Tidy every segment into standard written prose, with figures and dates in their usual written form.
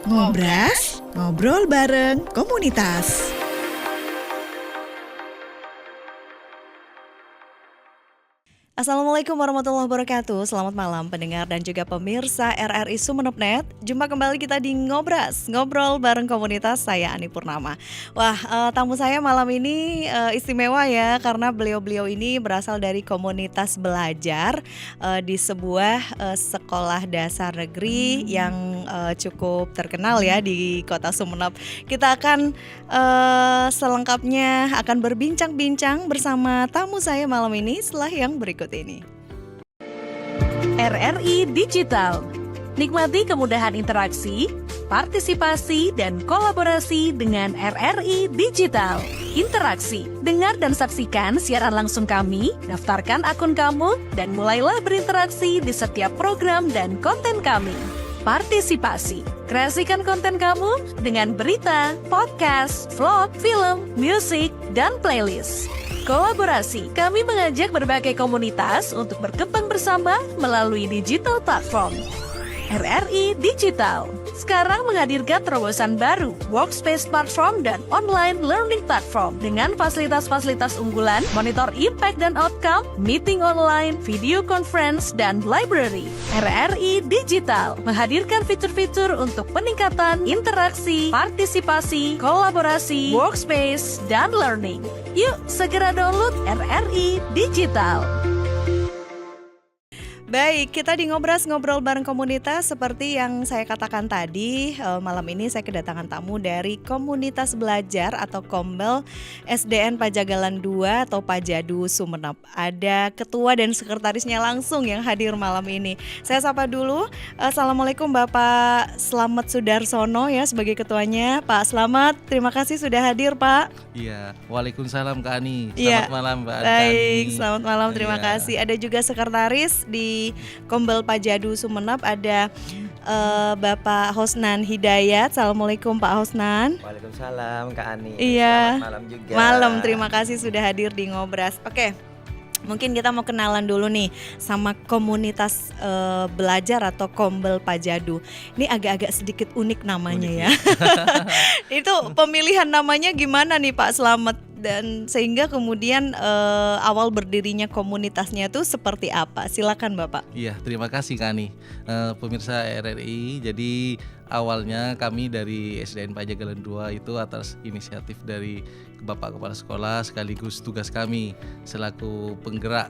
Ngobras, ngobrol bareng komunitas. Assalamualaikum warahmatullahi wabarakatuh. Selamat malam pendengar dan juga pemirsa RRI Sumeneb.net. Jumpa kembali kita di Ngobras, ngobrol bareng komunitas. Saya Ani Purnama. Wah, tamu saya malam ini istimewa ya, karena beliau-beliau ini berasal dari komunitas belajar di sebuah sekolah dasar negeri yang cukup terkenal ya di kota Sumeneb. Kita akan selengkapnya akan berbincang-bincang bersama tamu saya malam ini setelah yang berikut ini. RRI Digital. Nikmati kemudahan interaksi, partisipasi, dan kolaborasi dengan RRI Digital. Interaksi, dengar dan saksikan siaran langsung kami, daftarkan akun kamu, dan mulailah berinteraksi di setiap program dan konten kami. Partisipasi, kreasikan konten kamu dengan berita, podcast, vlog, film, musik, dan playlist. Kolaborasi, kami mengajak berbagai komunitas untuk berkembang bersama melalui digital platform. RRI Digital sekarang menghadirkan terobosan baru, workspace platform dan online learning platform dengan fasilitas-fasilitas unggulan, monitor impact dan outcome, meeting online, video conference, dan library. RRI Digital menghadirkan fitur-fitur untuk peningkatan interaksi, partisipasi, kolaborasi, workspace, dan learning. Yuk, segera download RRI Digital. Baik, kita di Ngobras ngobrol bareng komunitas. Seperti yang saya katakan tadi, malam ini saya kedatangan tamu dari komunitas belajar atau Kombel SDN Pajagalan 2 atau Pajadu Sumeneb. Ada ketua dan sekretarisnya langsung yang hadir malam ini. Saya sapa dulu. Assalamualaikum Bapak Slamet Sudarsono ya sebagai ketuanya. Pak Slamet, terima kasih sudah hadir Pak. Iya, waalaikumsalam Kak Ani. Selamat malam Mbak Ani. Baik, selamat malam, terima kasih. Ada juga sekretaris di Kombel Pajadu Sumeneb, ada Bapak Hosnan Hidayat. Assalamualaikum Pak Hosnan. Waalaikumsalam Kak Ani. Iya. Selamat malam juga. Malam, terima kasih sudah hadir di Ngobras. Oke. Mungkin kita mau kenalan dulu nih sama komunitas belajar atau Kombel Pajadu. Ini agak-agak sedikit unik namanya ya. Itu pemilihan namanya gimana nih Pak Slamet? Dan sehingga kemudian awal berdirinya komunitasnya itu seperti apa? Silakan Bapak. Iya, terima kasih Kak Ani. Pemirsa RRI, jadi awalnya kami dari SDN Pajagalan 2 itu atas inisiatif dari Bapak Kepala Sekolah sekaligus tugas kami selaku penggerak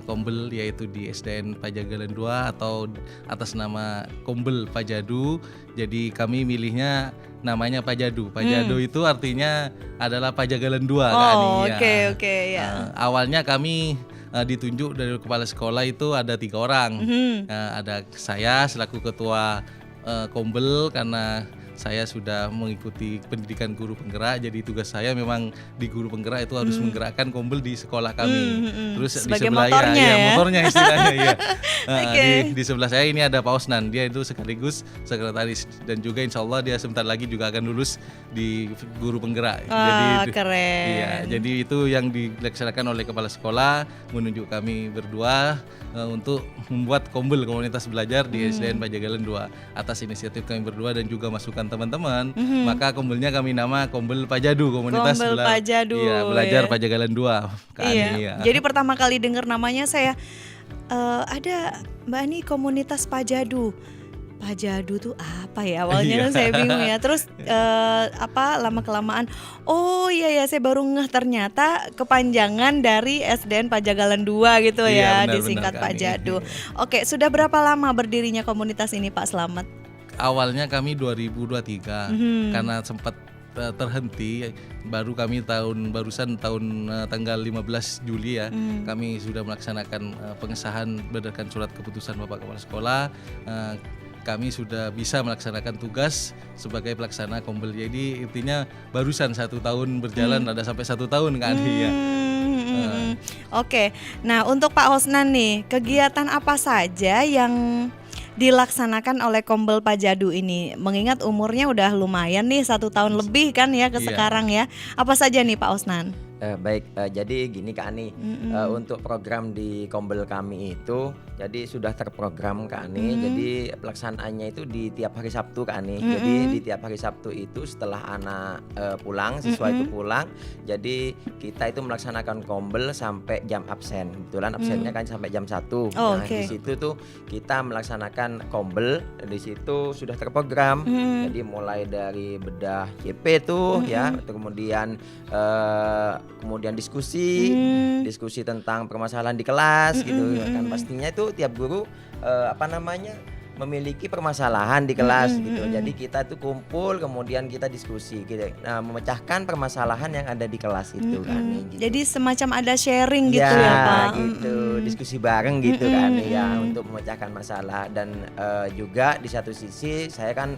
Kombel, yaitu di SDN Pajagalan 2 atau atas nama Kombel Pajadu. Jadi kami milihnya namanya Pajadu. Pajadu itu artinya adalah Pajagalan 2 Kak Ani. Oke, ya. Awalnya kami ditunjuk dari kepala sekolah itu ada 3 orang. Ada saya selaku ketua Kombel, karena saya sudah mengikuti pendidikan guru penggerak, jadi tugas saya memang di guru penggerak itu harus menggerakkan Kombel di sekolah kami. Terus sebagai di sebelah motornya ya. motornya istilahnya ya. Okay. Di sebelah saya ini ada Pak Osnan, dia itu sekaligus sekretaris dan juga insya Allah dia sebentar lagi juga akan lulus di guru penggerak. Jadi keren. Iya, jadi itu yang dilaksanakan oleh kepala sekolah, menunjuk kami berdua untuk membuat Kombel komunitas belajar di SDN Pajagalan 2 atas inisiatif kami berdua dan juga masukan teman-teman. Maka Kombelnya kami nama Kombel Pajadu, komunitas Pajadu. Iya, belajar Pajagalan 2 Kak Ani, iya. Jadi pertama kali dengar namanya saya ada Mbak Ani komunitas Pajadu. Pajadu tuh apa ya? Awalnya kan saya bingung ya. Terus lama kelamaan iya saya baru ngeh ternyata kepanjangan dari SDN Pajagalan 2 gitu ya, disingkat Pajadu. Oke, sudah berapa lama berdirinya komunitas ini Pak Slamet? Awalnya kami 2023 karena sempat terhenti, baru kami barusan tahun tanggal 15 Juli ya, kami sudah melaksanakan pengesahan berdasarkan surat keputusan Bapak Kepala Sekolah. Kami sudah bisa melaksanakan tugas sebagai pelaksana Kombel. Jadi intinya barusan 1 tahun berjalan, ada sampai 1 tahun kan ya. Oke, nah untuk Pak Hosnan nih, kegiatan apa saja yang dilaksanakan oleh Kombel Pajadu ini? Mengingat umurnya udah lumayan nih 1 tahun lebih kan ya ke sekarang ya. Apa saja nih Pak Hosnan? Jadi gini Kak Ani, untuk program di Kombel kami itu jadi sudah terprogram Kak Ani. Jadi pelaksanaannya itu di tiap hari Sabtu Kak Ani. Jadi di tiap hari Sabtu itu setelah anak pulang, siswa itu pulang, jadi kita itu melaksanakan Kombel sampai jam absen. Kebetulan absennya kan sampai jam 1. Nah, di situ tuh kita melaksanakan Kombel, di situ sudah terprogram. Jadi mulai dari bedah JP tuh ya, kemudian diskusi tentang permasalahan di kelas gitu kan. Pastinya itu tiap guru memiliki permasalahan di kelas gitu. Jadi kita tuh kumpul, kemudian kita diskusi gitu. Nah, memecahkan permasalahan yang ada di kelas itu kan. Gitu. Jadi semacam ada sharing gitu ya Pak. Gitu, diskusi bareng gitu kan ya, untuk memecahkan masalah. Dan juga di satu sisi saya kan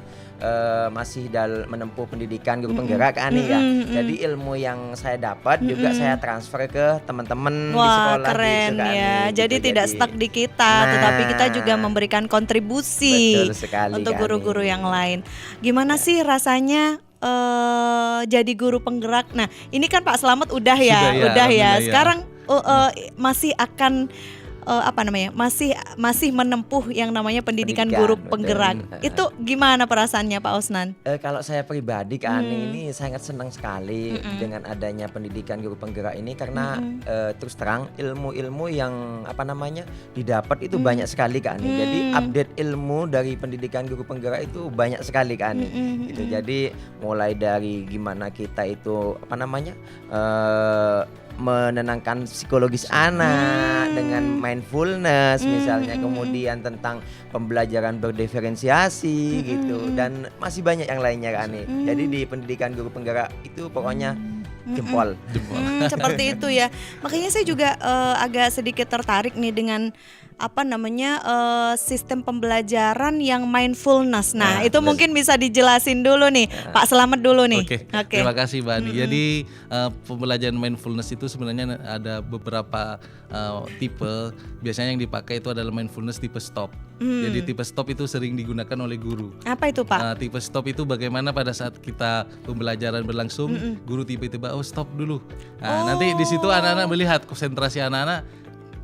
masih menempuh pendidikan guru penggerak kan ya. Jadi ilmu yang saya dapat juga saya transfer ke teman-teman di sekolah. Wah, keren gitu kan, ya. gitu. Jadi tidak stuck di kita, tetapi kita juga memberikan kontribusi sekali, untuk guru-guru yang lain. Gimana sih rasanya jadi guru penggerak? Nah, ini kan Pak Slamet udah ya. Sekarang masih akan masih menempuh yang namanya pendidikan guru penggerak. Itu gimana perasaannya Pak Osnan? Kalau saya pribadi Kak Ani ini sangat senang sekali dengan adanya pendidikan guru penggerak ini, karena terus terang ilmu-ilmu yang didapat itu banyak sekali Kak Ani. Jadi update ilmu dari pendidikan guru penggerak itu banyak sekali Kak Ani. Gitu. Jadi mulai dari gimana kita itu menenangkan psikologis anak dengan mindfulness misalnya, kemudian tentang pembelajaran berdiferensiasi gitu, dan masih banyak yang lainnya Kak Ani. Jadi di pendidikan guru penggerak itu pokoknya jempol. Seperti itu ya. Makanya saya juga agak sedikit tertarik nih dengan sistem pembelajaran yang mindfulness. Nah, itu mungkin bisa dijelasin dulu nih, Pak Slamet dulu nih. Oke. Terima kasih Mbak Ani. Jadi pembelajaran mindfulness itu sebenarnya ada beberapa tipe. Biasanya yang dipakai itu adalah mindfulness tipe stop. Jadi tipe stop itu sering digunakan oleh guru. Apa itu Pak? Tipe stop itu bagaimana pada saat kita pembelajaran berlangsung, guru tiba-tiba stop dulu. Nanti di situ anak-anak melihat konsentrasi anak-anak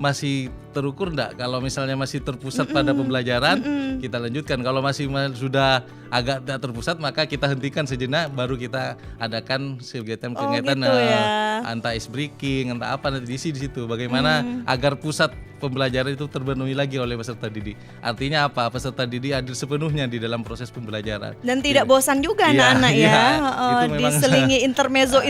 masih terukur enggak. Kalau misalnya masih terpusat pada pembelajaran, kita lanjutkan. Kalau masih sudah agak tak terpusat, maka kita hentikan sejenak, baru kita adakan kegiatan-kegiatan gitu ya. entah ice breaking, entah apa, nanti diisi di situ. Bagaimana agar pusat pembelajaran itu terpenuhi lagi oleh peserta didik. Artinya apa? Peserta didik hadir sepenuhnya di dalam proses pembelajaran. Dan tidak bosan juga anak-anak diselingi intermezzo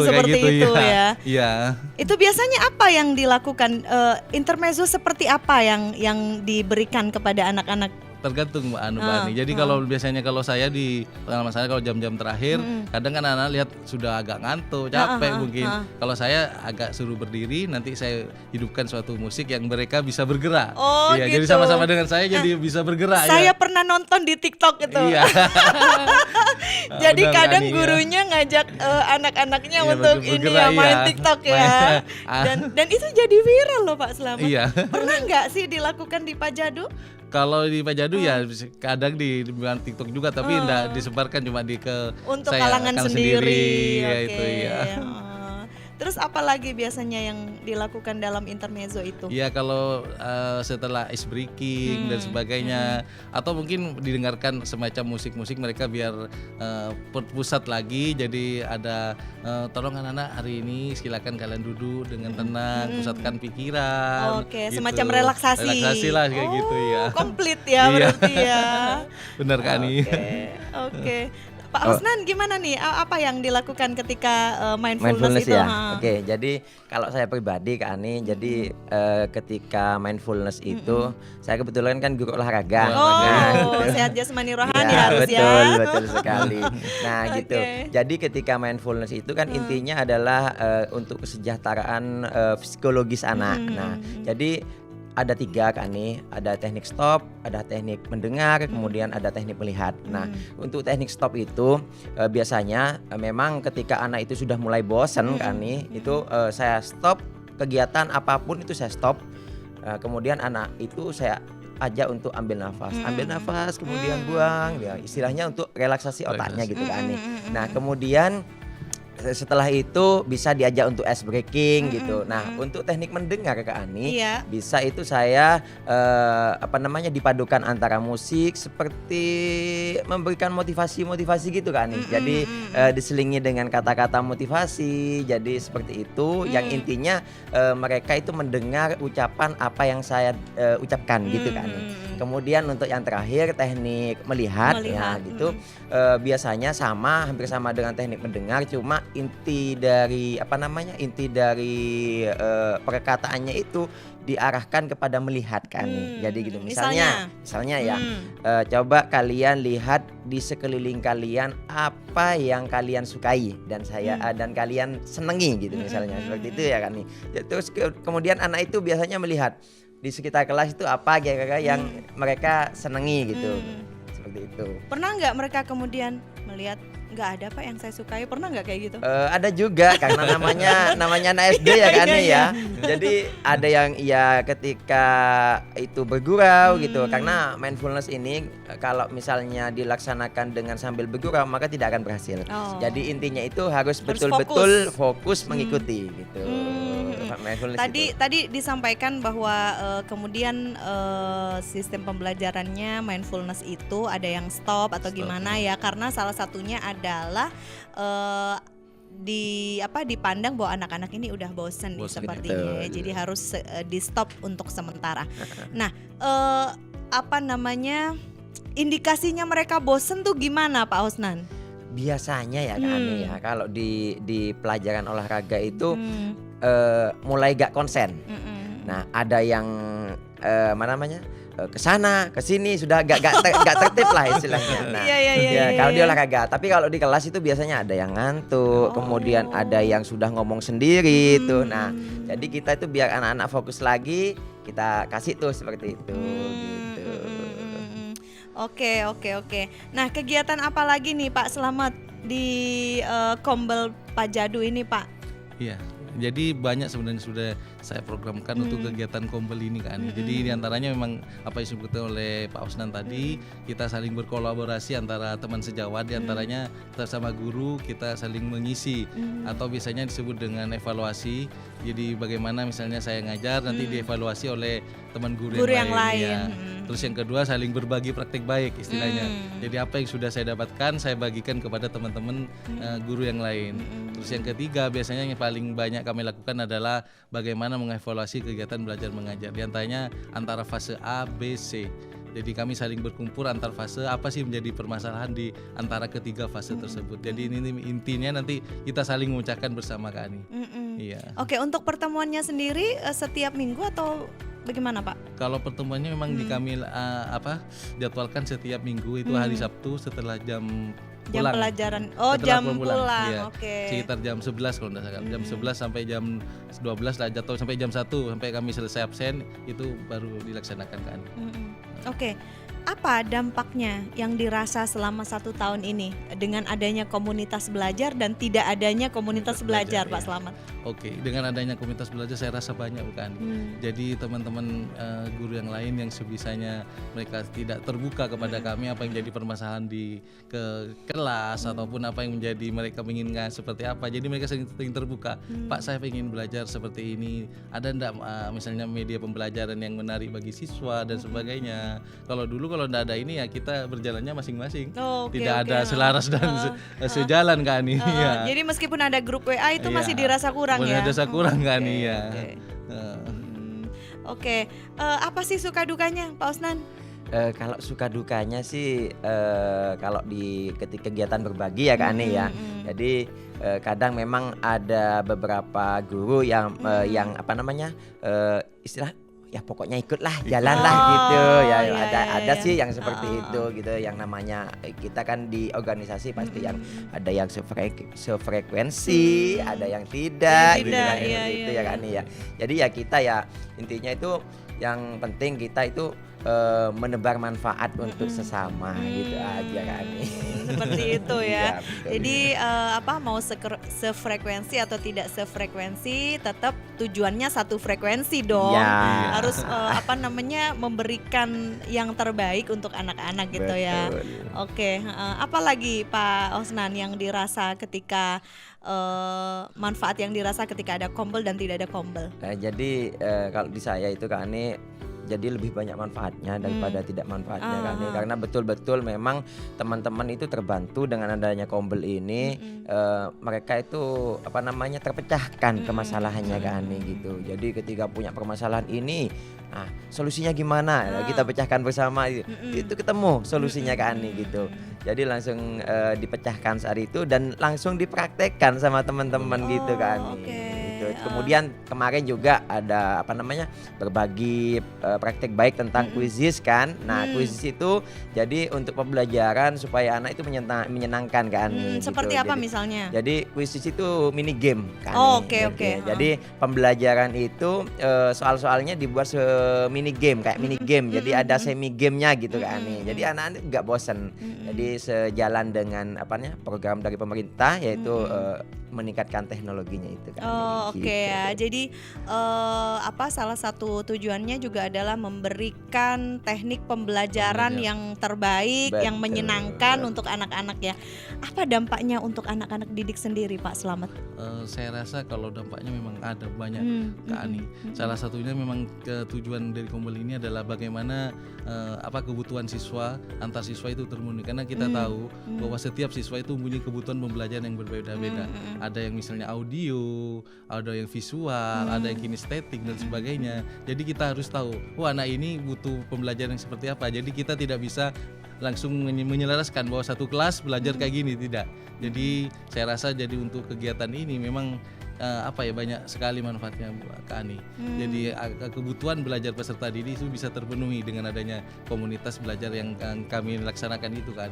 seperti gitu, itu ya. Iya. Itu biasanya apa yang dilakukan? Intermezzo seperti apa yang diberikan kepada anak-anak? Tergantung Mbak Ani. Jadi kalau biasanya kalau saya di pengalaman saya, kalau jam-jam terakhir kadang kan anak-anak lihat sudah agak ngantuk, capek mungkin. Kalau saya agak suruh berdiri, nanti saya hidupkan suatu musik yang mereka bisa bergerak. Gitu. Jadi sama-sama dengan saya jadi bisa bergerak. Saya pernah nonton di TikTok itu. Iya. Jadi kadang gurunya ngajak anak-anaknya untuk main TikTok ya. Dan itu jadi viral loh Pak Slamet. Iya. Pernah nggak sih dilakukan di Pajadu? Kalau di Pajadu ya kadang di TikTok juga, tapi enggak disebarkan, cuma untuk saya kalangan sendiri. Ya, itu ya. Terus apa lagi biasanya yang dilakukan dalam intermezzo itu? Ya kalau setelah ice breaking dan sebagainya, atau mungkin didengarkan semacam musik-musik mereka biar pusat lagi. Jadi ada tolong anak-anak hari ini silakan kalian duduk dengan tenang, pusatkan pikiran. Oke, gitu. semacam relaksasi. Relaksasi lah kayak gitu ya. Komplit ya berarti ya. Benar kan nih. Oke. Pak Osnan gimana nih? Apa yang dilakukan ketika mindfulness itu? Ya. Oke, jadi kalau saya pribadi Kak Ani, jadi ketika mindfulness itu saya kebetulan kan guru olahraga. Gitu. Sehat jasmani rohani harus betul sekali. Nah, gitu. Jadi ketika mindfulness itu kan intinya adalah untuk kesejahteraan psikologis anak. Nah, jadi ada 3 Kak Ani, ada teknik stop, ada teknik mendengar, kemudian ada teknik melihat. Nah, untuk teknik stop itu biasanya memang ketika anak itu sudah mulai bosan Kak Ani, itu saya stop kegiatan apapun itu saya stop. Kemudian anak itu saya ajak untuk ambil nafas, kemudian buang, ya istilahnya untuk relaksasi otaknya gitu Kak Ani. Nah, kemudian setelah itu bisa diajak untuk ice breaking gitu. Nah, untuk teknik mendengar Kak Ani, Iya. bisa itu saya dipadukan antara musik seperti memberikan motivasi gitu Kak Ani. Jadi diselingi dengan kata-kata motivasi. Jadi seperti itu yang intinya mereka itu mendengar ucapan apa yang saya ucapkan gitu Kak Ani. Kemudian untuk yang terakhir teknik melihat. Ya gitu. Biasanya hampir sama dengan teknik mendengar, cuma inti dari perkataannya itu diarahkan kepada melihat kan nih. Jadi gitu. Misalnya ya, coba kalian lihat di sekeliling kalian apa yang kalian sukai dan dan kalian senengi gitu misalnya. Seperti itu ya kan nih. Terus kemudian anak itu biasanya melihat di sekitar kelas itu apa kira-kira yang mereka senengi gitu. Seperti itu. Pernah nggak mereka kemudian melihat nggak ada Pak yang saya sukai, pernah nggak kayak gitu? Ada juga karena namanya anak SD ya kan nih ya. Jadi ada yang ketika itu bergurau gitu, karena mindfulness ini kalau misalnya dilaksanakan dengan sambil bergurau maka tidak akan berhasil. Jadi intinya itu harus betul-betul fokus mengikuti gitu. Tadi disampaikan bahwa kemudian sistem pembelajarannya mindfulness itu ada yang stop atau gimana ya, karena salah satunya adalah dipandang bahwa anak-anak ini udah bosen nih sepertinya ya. Jadi harus di stop untuk sementara. Nah, indikasinya mereka bosen tuh gimana Pak Husnan? Biasanya ya Kak Ani ya, kalau di pelajaran olahraga itu mulai gak konsen. Nah, ada yang ke sana, ke sini sudah gak tertib lah istilahnya. Nah, kalau di olahraga, tapi kalau di kelas itu biasanya ada yang ngantuk, kemudian ada yang sudah ngomong sendiri tuh. Nah, jadi kita itu biar anak-anak fokus lagi, kita kasih tuh seperti itu gitu. Oke. Nah, kegiatan apa lagi nih Pak Slamet di Kombel Pajadu ini Pak? Iya. Jadi banyak sebenarnya sudah saya programkan untuk kegiatan Kombel ini kan. Jadi diantaranya memang apa yang disebutkan oleh Pak Husnan tadi, kita saling berkolaborasi antara teman sejawat, diantaranya bersama guru kita saling mengisi atau biasanya disebut dengan evaluasi. Jadi bagaimana misalnya saya ngajar nanti dievaluasi oleh teman guru yang lain. Ya. Terus yang kedua saling berbagi praktik baik istilahnya. Jadi apa yang sudah saya dapatkan saya bagikan kepada teman-teman guru yang lain. Terus yang ketiga biasanya yang paling banyak kami lakukan adalah bagaimana mengevaluasi kegiatan belajar mengajar. Di antaranya antara fase A, B, C. Jadi kami saling berkumpul antar fase apa sih menjadi permasalahan di antara ketiga fase tersebut. Jadi ini intinya nanti kita saling memecahkan bersama Kak Ani. Iya. Oke, untuk pertemuannya sendiri setiap minggu atau bagaimana Pak? Kalau pertemuannya memang kami jadwalkan setiap minggu itu hari Sabtu setelah jam pulang. Pelajaran. Setelah jam pulang. Iya. Oke. Sekitar jam 11 kalau tidak salah. Jam 11 sampai jam 12 lah jatuh sampai jam 1 sampai kami selesai absen itu baru dilaksanakan kan. Oke. Apa dampaknya yang dirasa selama 1 tahun ini dengan adanya komunitas belajar dan tidak adanya komunitas belajar Pak Slamet? Oke, dengan adanya komunitas belajar saya rasa banyak bukan. Jadi teman-teman guru yang lain yang sebisanya mereka tidak terbuka kepada kami apa yang jadi permasalahan di kelas ataupun apa yang menjadi mereka menginginkan seperti apa. Jadi mereka sering terbuka. Pak, saya ingin belajar seperti ini. Ada enggak misalnya media pembelajaran yang menarik bagi siswa dan sebagainya. Kalau tidak ada ini ya kita berjalannya masing-masing. Tidak ada selaras dan sejalan kan ini. Jadi meskipun ada grup WA itu masih dirasa kurang ya. Dirasa kurang kan ya. Oke. Apa sih suka dukanya Pak Husnan? Kalau suka dukanya sih kalau di kegiatan berbagi ya Kak Ani ya. Jadi kadang memang ada beberapa guru yang istilah ya pokoknya ikutlah jalanlah gitu ya, ada sih yang seperti itu gitu, yang namanya kita kan di organisasi pasti yang ada yang sefrekuensi, ada yang tidak gitu kan seperti itu ya kan ya. Jadi ya kita ya intinya itu yang penting kita itu menebar manfaat untuk sesama gitu aja kan. Seperti itu ya. Iya, betul. Jadi mau sefrekuensi atau tidak sefrekuensi, tetap tujuannya satu frekuensi dong. Ya. Harus memberikan yang terbaik untuk anak-anak gitu ya. Betul. Oke, apalagi Pak Osnan yang dirasa ketika manfaat yang dirasa ketika ada kombel dan tidak ada kombel? Nah, jadi kalau di saya itu kan ini jadi lebih banyak manfaatnya daripada tidak manfaatnya kan ini. Karena betul-betul memang teman-teman itu terbantu dengan adanya kombel ini. Mereka itu terpecahkan kemasalahannya kan ini gitu. Jadi ketika punya permasalahan ini, nah solusinya gimana? Kita pecahkan bersama itu ketemu solusinya kan ini gitu. Jadi langsung dipecahkan saat itu dan langsung dipraktekkan sama teman-teman gitu kan. Oke. Kemudian kemarin juga ada berbagi praktek baik tentang kuisis kan. Nah, kuisis itu jadi untuk pembelajaran supaya anak itu menyenangkan kan. Seperti gitu. apa misalnya? Jadi kuisis itu mini game kan. Oke. Jadi pembelajaran itu soal-soalnya dibuat mini game kayak mini game. Jadi ada semi gamenya gitu kan nih. Jadi anak-anak nggak bosan. Jadi sejalan dengan program dari pemerintah yaitu meningkatkan teknologinya itu kan. Oke ya. Jadi salah satu tujuannya juga adalah memberikan teknik pembelajaran yang terbaik, yang Betul. menyenangkan untuk anak-anak ya. Apa dampaknya untuk anak-anak didik sendiri, Pak Slamet? Saya rasa kalau dampaknya memang ada banyak Kak Ani. Salah satunya memang tujuan dari kombel ini adalah bagaimana kebutuhan siswa antar siswa itu terpenuhi, karena kita tahu bahwa setiap siswa itu mempunyai kebutuhan pembelajaran yang berbeda-beda. Ada yang misalnya audio, ada yang visual, ada yang kinestetik dan sebagainya. Jadi kita harus tahu, anak ini butuh pembelajaran yang seperti apa. Jadi kita tidak bisa langsung menyelaraskan bahwa satu kelas belajar kayak gini, tidak. Jadi saya rasa jadi untuk kegiatan ini memang banyak sekali manfaatnya buat Kak Ani. Jadi kebutuhan belajar peserta didik itu bisa terpenuhi dengan adanya komunitas belajar yang kami laksanakan itu kan.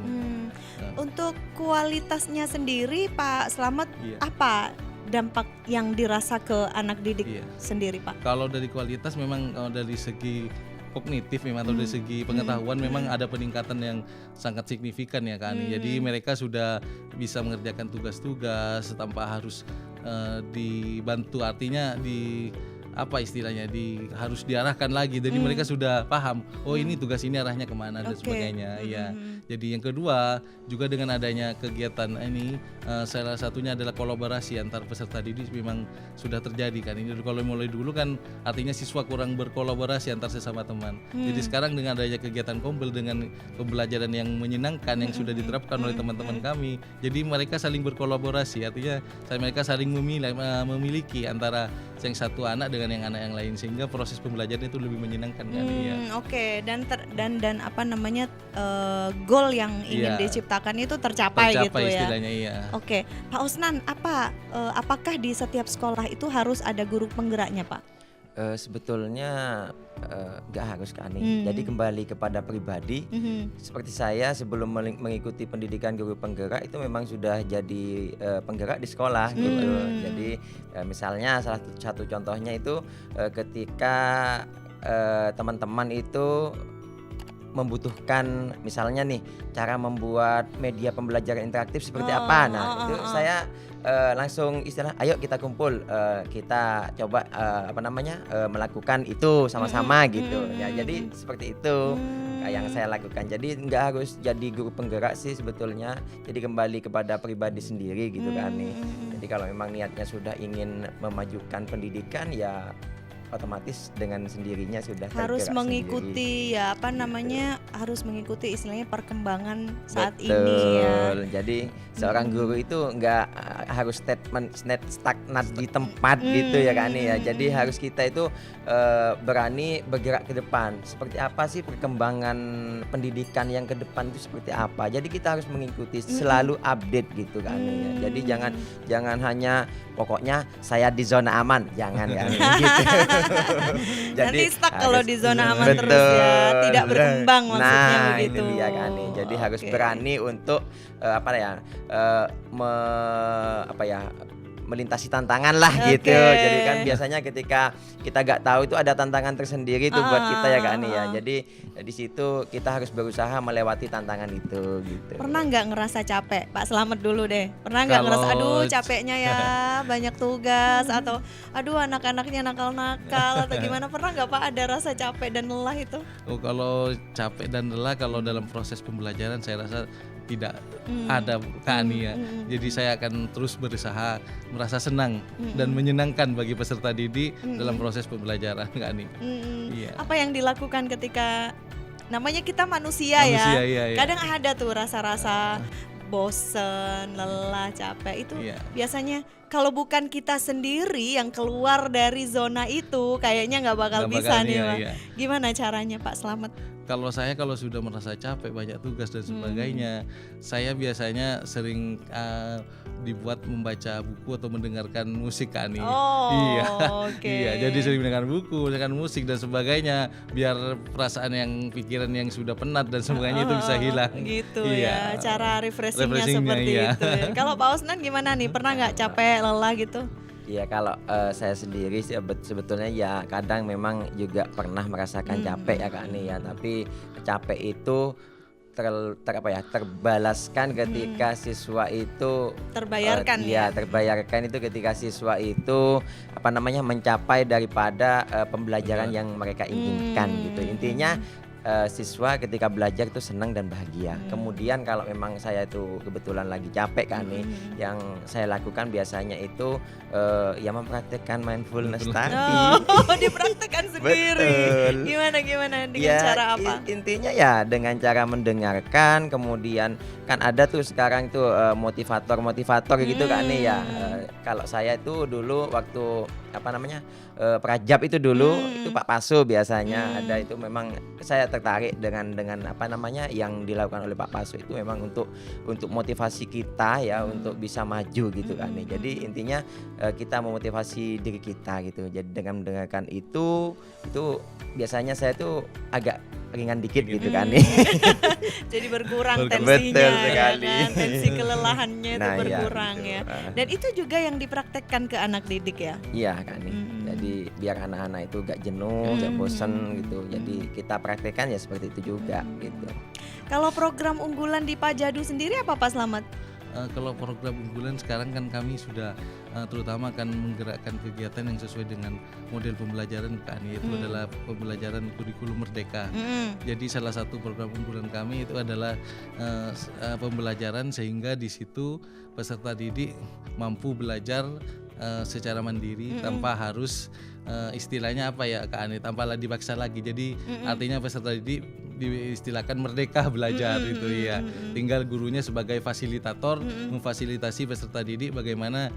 Untuk kualitasnya sendiri Pak Slamet, apa dampak yang dirasa ke anak didik sendiri Pak? Kalau dari kualitas memang dari segi kognitif memang atau dari segi pengetahuan memang ada peningkatan yang sangat signifikan ya Kak Ani. Jadi mereka sudah bisa mengerjakan tugas-tugas tanpa harus dibantu, artinya harus diarahkan lagi. Jadi mereka sudah paham, ini tugas ini arahnya kemana dan sebagainya. Ya. Jadi yang kedua juga dengan adanya kegiatan ini salah satunya adalah kolaborasi antar peserta didik memang sudah terjadi kan. Ini kalau mulai dulu kan artinya siswa kurang berkolaborasi antar sesama teman. Jadi sekarang dengan adanya kegiatan kombel dengan pembelajaran yang menyenangkan yang sudah diterapkan oleh teman-teman kami, jadi mereka saling berkolaborasi. Artinya mereka saling memiliki antara yang satu anak dengan yang anak yang lain, sehingga proses pembelajaran itu lebih menyenangkan kan ya. Oke, dan goal yang ingin diciptakan itu tercapai gitu ya. Istilahnya iya. Oke, Pak Osnan, apakah di setiap sekolah itu harus ada guru penggeraknya, Pak? Sebetulnya nggak harus kan nih. Jadi kembali kepada pribadi. Seperti saya sebelum mengikuti pendidikan guru penggerak itu memang sudah jadi penggerak di sekolah gitu. Jadi misalnya salah satu contohnya itu ketika teman-teman itu membutuhkan misalnya nih cara membuat media pembelajaran interaktif seperti apa. Nah, itu saya langsung ayo kita kumpul, kita coba melakukan itu sama-sama gitu. Ya, jadi seperti itu yang saya lakukan. Jadi nggak harus jadi guru penggerak sih sebetulnya. Jadi kembali kepada pribadi sendiri gitu kan nih. Jadi kalau memang niatnya sudah ingin memajukan pendidikan, ya otomatis dengan sendirinya sudah harus mengikuti sendiri. Harus mengikuti istilahnya perkembangan saat Betul. ini ya. Jadi seorang guru itu nggak harus stagnan di tempat gitu ya kan ya. Jadi harus kita itu berani bergerak ke depan. Seperti apa sih perkembangan pendidikan yang ke depan itu seperti apa. Jadi kita harus mengikuti, selalu update gitu kan ya. Jadi jangan hanya pokoknya saya di zona aman, jangan kan gitu. Nanti stuck kalau di zona aman terus ya, tidak berkembang maksudnya begitu. Nah, ini dia kan nih. Jadi harus berani untuk melintasi tantangan lah gitu. Jadi kan biasanya ketika kita gak tahu itu ada tantangan tersendiri tuh buat kita ya Kak Ani ya. Jadi di situ kita harus berusaha melewati tantangan itu gitu. Pernah nggak ngerasa capek? Pak Slamet dulu deh. Pernah nggak ngerasa aduh capeknya ya banyak tugas atau aduh anak-anaknya nakal-nakal atau gimana? Pernah nggak Pak ada rasa capek dan lelah itu? Oh, kalau capek dan lelah kalau dalam proses pembelajaran saya rasa tidak ada Kak Ani ya. Jadi saya akan terus berusaha merasa senang dan menyenangkan bagi peserta didik dalam proses pembelajaran Kak Ani. Iya. Apa yang dilakukan ketika namanya kita manusia ya? Iya. Kadang ada tuh rasa-rasa bosen, lelah, capek itu biasanya kalau bukan kita sendiri yang keluar dari zona itu kayaknya nggak bakal bisa nih Pak. Gimana caranya Pak Slamet? Kalau saya kalau sudah merasa capek banyak tugas dan sebagainya, saya biasanya sering dibuat membaca buku atau mendengarkan musik Kak Ani. Iya, jadi sering mendengar buku, mendengarkan musik dan sebagainya biar perasaan pikiran yang sudah penat dan sebagainya itu bisa hilang. Gitu ya, cara refreshingnya seperti itu. Ya. Kalau Pak Osnan gimana nih? Pernah nggak capek, lelah gitu? Iya kalau saya sendiri sih sebetulnya ya kadang memang juga pernah merasakan capek ya Kak Ani ya, tapi capek itu terbalaskan ketika siswa itu terbayarkan terbayarkan itu ketika siswa itu mencapai daripada pembelajaran yang mereka inginkan gitu. Intinya siswa ketika belajar itu senang dan bahagia. Kemudian kalau memang saya itu kebetulan lagi capek kan nih, yang saya lakukan biasanya itu ya mempraktekkan mindfulness tadi. Dipraktekkan sendiri. Betul. Gimana dengan cara apa? Intinya ya dengan cara mendengarkan, kemudian kan ada tuh sekarang tuh motivator gitu kan nih ya. Kalau saya itu dulu waktu Prajab itu dulu itu Pak Pasu biasanya ada, itu memang saya tertarik dengan yang dilakukan oleh Pak Pasu itu memang untuk motivasi kita ya untuk bisa maju gitu kan nih. Jadi intinya kita memotivasi diri kita gitu. Jadi dengan mendengarkan itu biasanya saya tuh agak ringan dikit gitu kan nih. Jadi berkurang Betul tensinya sekali. ya kan? Tensi kelelahannya itu Nah, berkurang iya, gitu. ya. Dan itu juga yang dipraktekkan ke anak didik ya. Iya kan nih. Jadi biar anak-anak itu gak jenuh, gak bosen gitu. Jadi kita praktekkan ya seperti itu juga gitu. Kalau program unggulan di Pak Jadu sendiri apa Pak Slamet? Kalau program unggulan sekarang kan kami sudah terutama akan menggerakkan kegiatan yang sesuai dengan model pembelajaran Kak Ani, itu adalah pembelajaran kurikulum merdeka. Jadi salah satu program unggulan kami itu adalah pembelajaran sehingga di situ peserta didik mampu belajar secara mandiri tanpa harus istilahnya Kak Ani, tanpa dipaksa lagi. Jadi artinya peserta didik diistilahkan merdeka belajar itu ya. Tinggal gurunya sebagai fasilitator memfasilitasi peserta didik bagaimana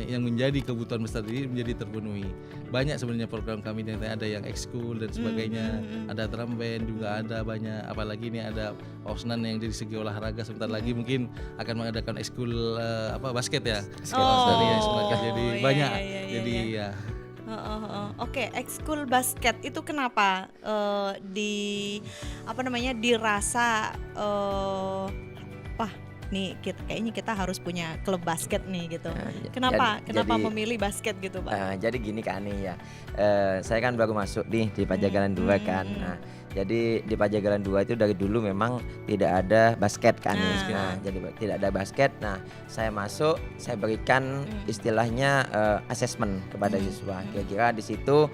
yang menjadi kebutuhan peserta didik menjadi terpenuhi. Banyak sebenarnya program kami, ada yang ekskul dan sebagainya, ada drum band juga ada banyak. Apalagi ini ada Osnan yang dari segi olahraga sebentar lagi mungkin akan mengadakan ekskul basket ya. Jadi banyak. Jadi ya. Oke, ekskul basket itu kenapa dirasa wah nih kayaknya kita harus punya klub basket nih gitu. Kenapa memilih basket gitu Pak? Jadi gini Kak Ani ya, saya kan baru masuk nih di Pajagalan 2 kan. Nah jadi di Pajagalan 2 itu dari dulu memang tidak ada basket kan. Nah jadi tidak ada basket. Nah saya masuk, saya berikan istilahnya assessment kepada siswa. Kira-kira di situ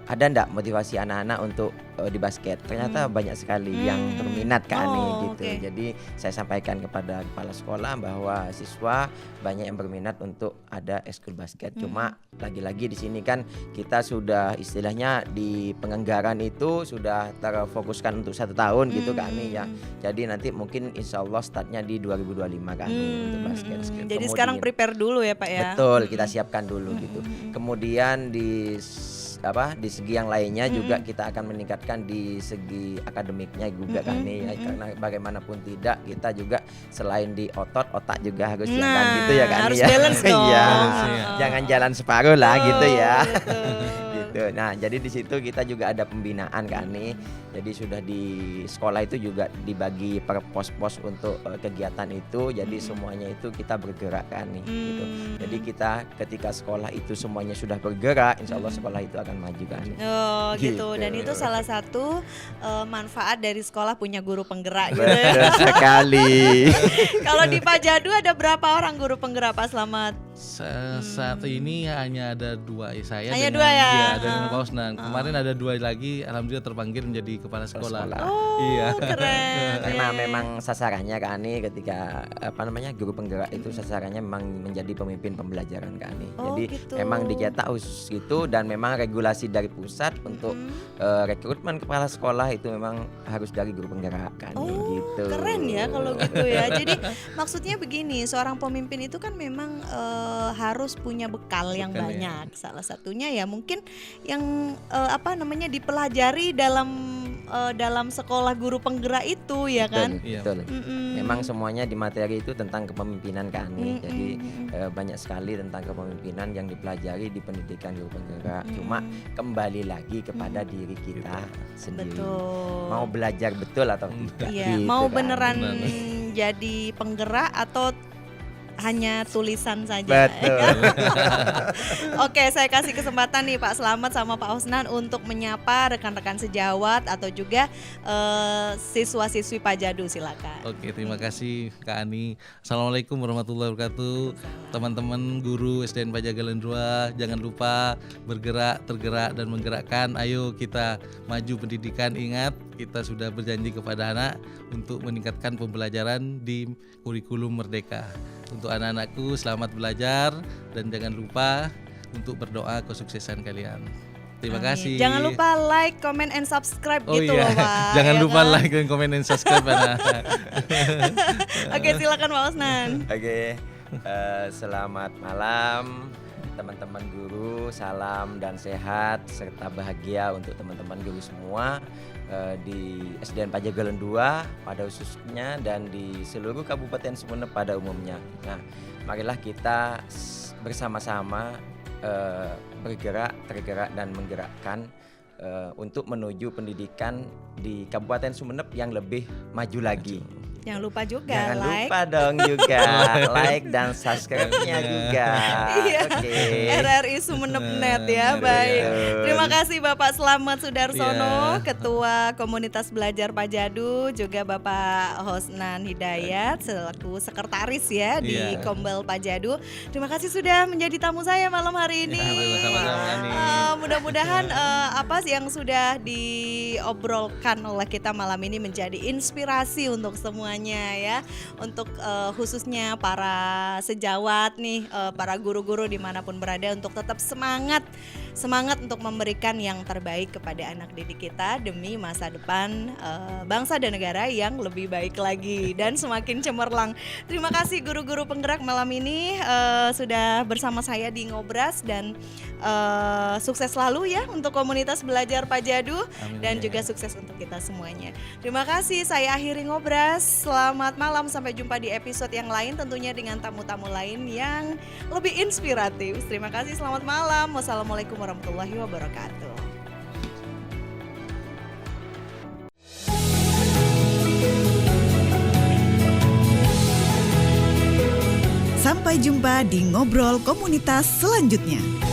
ada enggak motivasi anak-anak untuk di basket? Ternyata banyak sekali yang berminat Kak Ani gitu. Jadi saya sampaikan kepada kepala sekolah bahwa siswa banyak yang berminat untuk ada ekskul basket. Cuma lagi-lagi di sini kan kita sudah istilahnya di penganggaran itu sudah terfokuskan untuk 1 tahun gitu Kak Ani ya. Jadi nanti mungkin insya Allah startnya di 2025 Kak Ani untuk basket. Jadi sekarang prepare dulu ya Pak ya. Betul, kita siapkan dulu gitu. Kemudian di segi yang lainnya juga kita akan meningkatkan di segi akademiknya juga kan nih ya, karena bagaimanapun tidak kita juga selain di otak juga harus siapkan gitu ya kan harus ya. balance dong. Iya. Jangan jalan separuh lah gitu ya. Betul. Gitu. gitu. Nah, jadi di situ kita juga ada pembinaan kan nih. Jadi sudah di sekolah itu juga dibagi per pos-pos untuk kegiatan itu. Jadi semuanya itu kita bergerak kan nih gitu. Jadi kita ketika sekolah itu semuanya sudah bergerak, insya Allah sekolah itu akan maju kan nih. Oh gitu. Dan itu salah satu manfaat dari sekolah punya guru penggerak gitu. Betul sekali. Kalau di Pajadu ada berapa orang guru penggerak Pak Slamet? Saat ini hanya ada 2, saya Hanya dengan 2 ya? iya, dengan Pak Osnan. Kemarin ada 2 lagi, alhamdulillah terpanggil menjadi kepala sekolah. Oh Iya. keren. Karena Iya. memang sasarannya kan nih ketika guru penggerak itu sasarannya memang menjadi pemimpin pembelajaran kan nih. Oh, Jadi gitu. memang dicetak khusus itu dan memang regulasi dari pusat untuk rekrutmen kepala sekolah itu memang harus dari guru penggerak kan nih, Oh, gitu. keren ya kalau gitu ya. Jadi maksudnya begini, seorang pemimpin itu kan memang harus punya bekal yang Bekal, ya. banyak. Salah satunya ya mungkin yang dipelajari dalam sekolah guru penggerak itu ya kan. Iya. Betul. Mm-mm. Memang semuanya di materi itu tentang kepemimpinan kan nih. Mm-mm. Jadi banyak sekali tentang kepemimpinan yang dipelajari di pendidikan guru penggerak. Cuma kembali lagi kepada diri kita sendiri. Betul. Mau belajar betul atau tidak. Iya, gitu mau kan. beneran Benar. jadi penggerak atau hanya tulisan saja. Betul. Oke, saya kasih kesempatan nih Pak Slamet sama Pak Osnan untuk menyapa rekan-rekan sejawat atau juga siswa-siswi Pajadu, silakan. Oke, terima kasih Kak Ani. Assalamualaikum warahmatullahi wabarakatuh. Teman-teman guru SDN Pajagalan 2, jangan lupa bergerak, tergerak dan menggerakkan. Ayo kita maju pendidikan. Ingat, kita sudah berjanji kepada anak untuk meningkatkan pembelajaran di kurikulum Merdeka. Untuk anak-anakku, selamat belajar dan jangan lupa untuk berdoa kesuksesan kalian. Terima Amin. kasih. Jangan lupa like, comment, and subscribe Oh gitu iya, loh Pak. jangan ya lupa kan? like dan komen dan subscribe. Oke, silakan Pak Osnan. Oke, selamat malam teman-teman guru, salam dan sehat serta bahagia untuk teman-teman guru semua di SDN Pajagalan 2 pada khususnya dan di seluruh Kabupaten Sumeneb pada umumnya. Nah, marilah kita bersama-sama bergerak, tergerak dan menggerakkan untuk menuju pendidikan di Kabupaten Sumeneb yang lebih maju lagi. Jangan lupa juga Jangan like. lupa dong juga like dan subscribe-nya juga. Iya. Oke. RRI Sumeneb.net ya, Betul. baik. Terima kasih Bapak Slamet Sudarsono, Iya. Ketua Komunitas Belajar Pajadu, juga Bapak Hosnan Hidayat selaku sekretaris ya di Iya. Kombel Pajadu. Terima kasih sudah menjadi tamu saya malam hari ini. Ya, sama-sama, Ani. Mudah-mudahan apa sih yang sudah diobrolkan oleh kita malam ini menjadi inspirasi untuk semuanya ya, untuk khususnya para sejawat nih, para guru-guru dimanapun berada untuk tetap semangat untuk memberikan yang terbaik kepada anak didik kita demi masa depan bangsa dan negara yang lebih baik lagi dan semakin cemerlang. Terima kasih guru-guru penggerak malam ini sudah bersama saya di Ngobras dan sukses selalu ya untuk komunitas belajar Pajadu. Amin, dan ya. juga sukses untuk kita semuanya. Terima kasih, saya akhiri Ngobras. Selamat malam, sampai jumpa di episode yang lain tentunya dengan tamu-tamu lain yang lebih inspiratif. Terima kasih, selamat malam. Wassalamualaikum warahmatullahi wabarakatuh. Sampai jumpa di Ngobrol Komunitas selanjutnya.